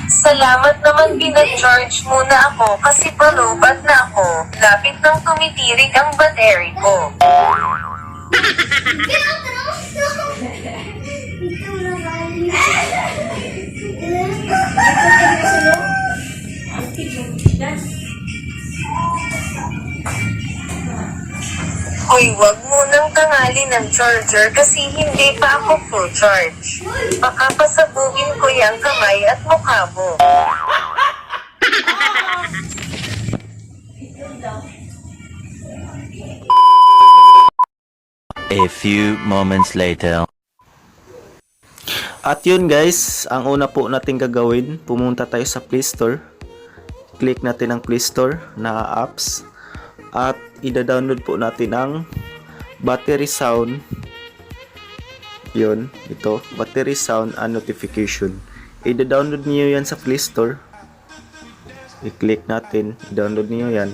Salamat naman pinag-charge muna ako kasi palubat na ako. Lapit nang tumitirik ang battery ko. Hoy, wag mo nang tangali ng charger kasi hindi pa ako full charge. Baka pasabugin ko yung kamay at mukha mo. A few moments later. At yun guys, ang una po natin gagawin, pumunta tayo sa Play Store. Click natin ang Play Store na apps. At ida-download po natin ang Battery Sound. Yun, ito, Battery Sound and Notification. Ida-download niyo yan sa Play Store. I-click natin, i-download niyo yan.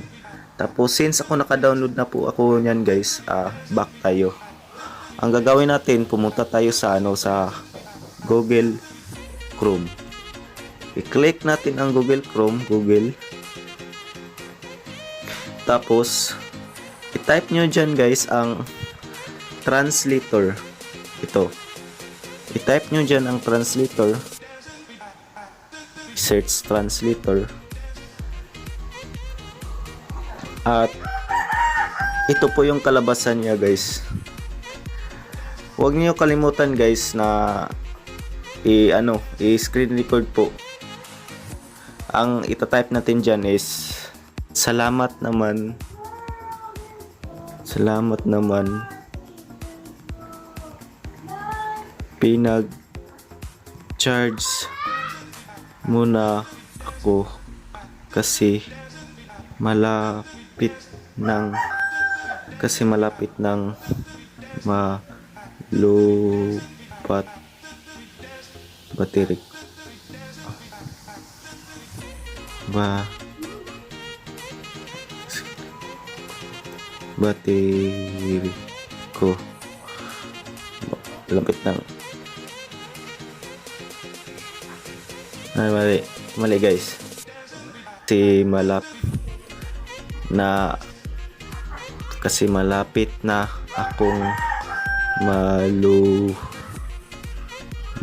Tapos since ako naka-download na po ako yan guys, back tayo. Ang gagawin natin, pumunta tayo sa sa Google Chrome. I-click natin ang Google Chrome, Google. Tapos i-type nyo dyan guys ang translator. Ito. I-type nyo dyan ang translator. Search translator. At ito po yung kalabasan niya guys. Huwag niyo kalimutan guys na i-screen record po. Ang ita-type natin dyan is salamat naman pinag-charge muna ako kasi malapit ng malupat battery ko. Lapit ng mali guys, kasi malapit na akong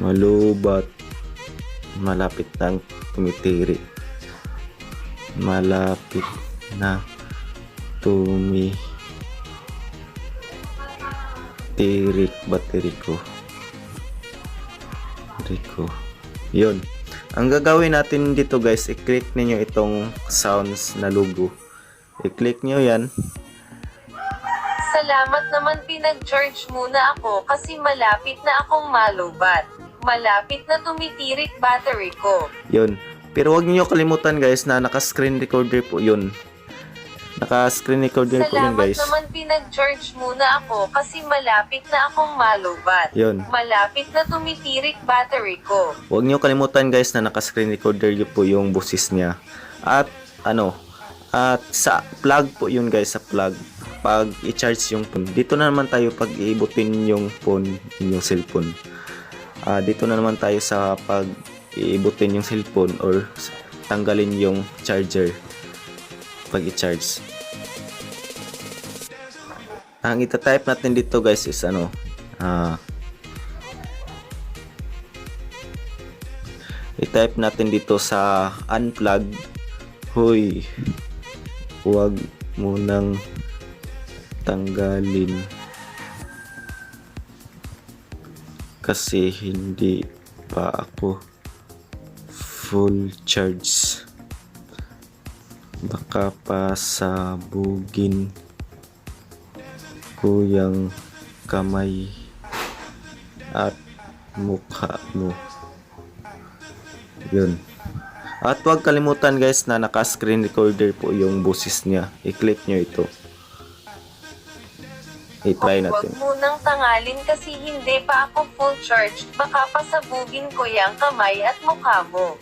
malubat, malapit nang tumitirik, malapit na tumitirik battery ko. Yun. Ang gagawin natin dito guys, i-click niyo itong sounds na logo. I-click niyo yan. Salamat naman pinag-charge muna ako kasi malapit na akong malubat. Malapit na tumitirik battery ko. Yun. Pero wag niyo kalimutan guys na naka-screen recorder po yun. Naka-screen recorder po yun guys. Salamat naman pinag-charge muna ako kasi malapit na akong malubat. Yun. Malapit na tumitirik battery ko. Huwag niyo kalimutan guys na naka-screen recorder yun po yung boses niya. At sa plug po yun guys, sa plug. Pag i-charge yung phone, dito na naman tayo pag iibutin yung phone, yung cellphone. Dito na naman tayo sa pag iibutin yung cellphone or tanggalin yung charger pag i-charge. Ang ita-type natin dito guys is i-type natin dito sa unplug. Hoy, huwag mo nang tanggalin kasi hindi pa ako full charge, baka pasabugin ko yung kamay at mukha mo. Yun. At huwag kalimutan guys na naka-screen recorder po yung boses niya. I-click nyo ito. I-try natin. Huwag mo nang tangalin kasi hindi pa ako full charge. Baka pasabugin ko yung kamay at mukha mo.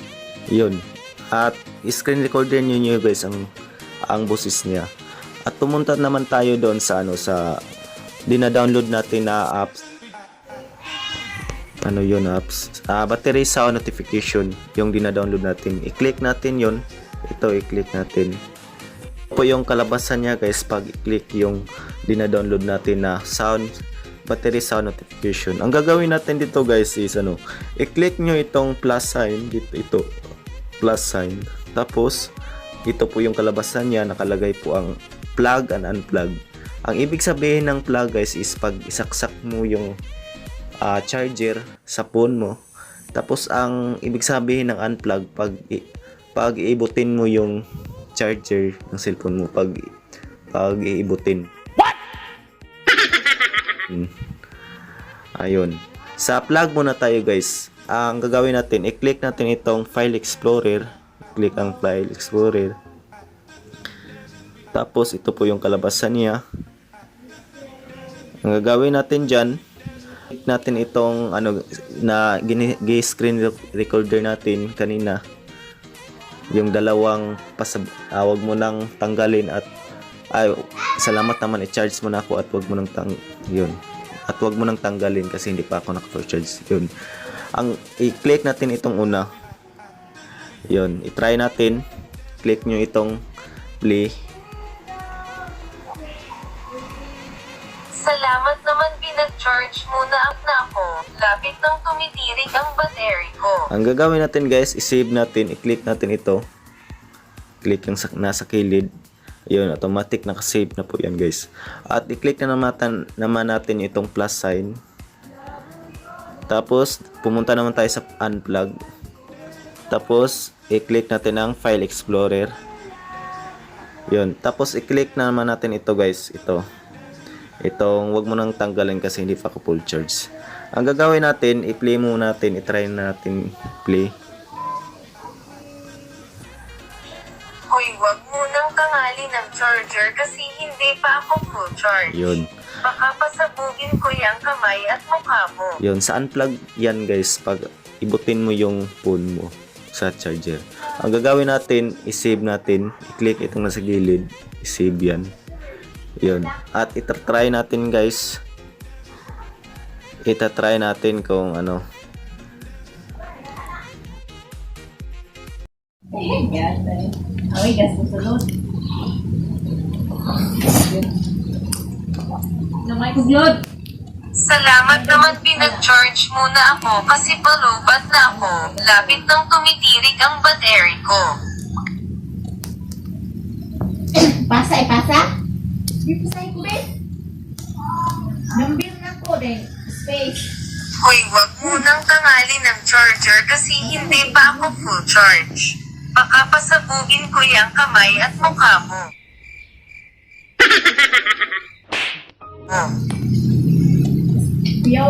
Yun. At screen recorder nyo guys ang boses niya. At pumunta naman tayo doon sa sa dina-download natin na apps. ano yun, apps, battery sound notification, yung dina-download natin. I-click natin yun. Ito, i-click natin. Po yung kalabasan niya guys pag i-click yung dina-download natin na battery sound notification. Ang gagawin natin dito guys is i-click nyo itong plus sign dito, ito plus sign. Tapos ito po yung kalabasan niya, nakalagay po ang plug and unplug. Ang ibig sabihin ng plug guys is pag isaksak mo yung charger sa phone mo. Tapos ang ibig sabihin ng unplug pag iibutin mo yung charger ng cellphone mo pag iibutin. What? Ayun. Sa plug muna tayo guys. Ang gagawin natin, i-click natin itong File Explorer. Click ang File Explorer. Tapos ito po yung kalabasan niya. Ang gagawin natin dyan, click natin itong na screen recorder natin kanina. Yung dalawang wag mo nang tanggalin at salamat naman, i-charge mo na ako at wag mo nang yun. At wag mo nang tanggalin kasi hindi pa ako naka-charge. Yun. Ang i-click natin itong una. Yun, i-try natin. Click nyo itong play. Salamat naman, pinag-charge muna na ako. Lapit nang tumitirik ang battery ko. Ang gagawin natin guys, i-save natin, i-click natin ito. Click yung nasa kilid. Yun, automatic naka-save na po yan guys. At i-click na naman natin itong plus sign. Tapos, pumunta naman tayo sa unplug. Tapos, i-click natin ang File Explorer. Yun, tapos i-click na naman natin ito guys, ito. Itong wag mo nang tanggalin kasi hindi pa ako full charge. Ang gagawin natin, i-play muna natin, i-try natin play. Hoy, wag mo nang tangali ng charger kasi hindi pa ako full charge. Yun. Baka pasabugin ko yung kamay at mukha mo. Yun, sa unplug yan guys, pag ibutin mo yung phone mo sa charger. Ang gagawin natin, i-save natin, i-click itong nasa gilid, i-save yan. Yun. At itatry natin guys. Itatry natin kung ano. Ay, gas mo sunod. Namay kuglod. Salamat naman, pinag-charge muna ako kasi palubat na ako. Lapit nang tumitirik ang battery ko. Pasa, pasa? Di pa sa'yo ko, Ben. Nambir na ko, din. Space. Hoy, wag mo nang tangali ng charger kasi hindi pa ako full charge. Baka pasabugin ko yung kamay at mukha mo. Yo.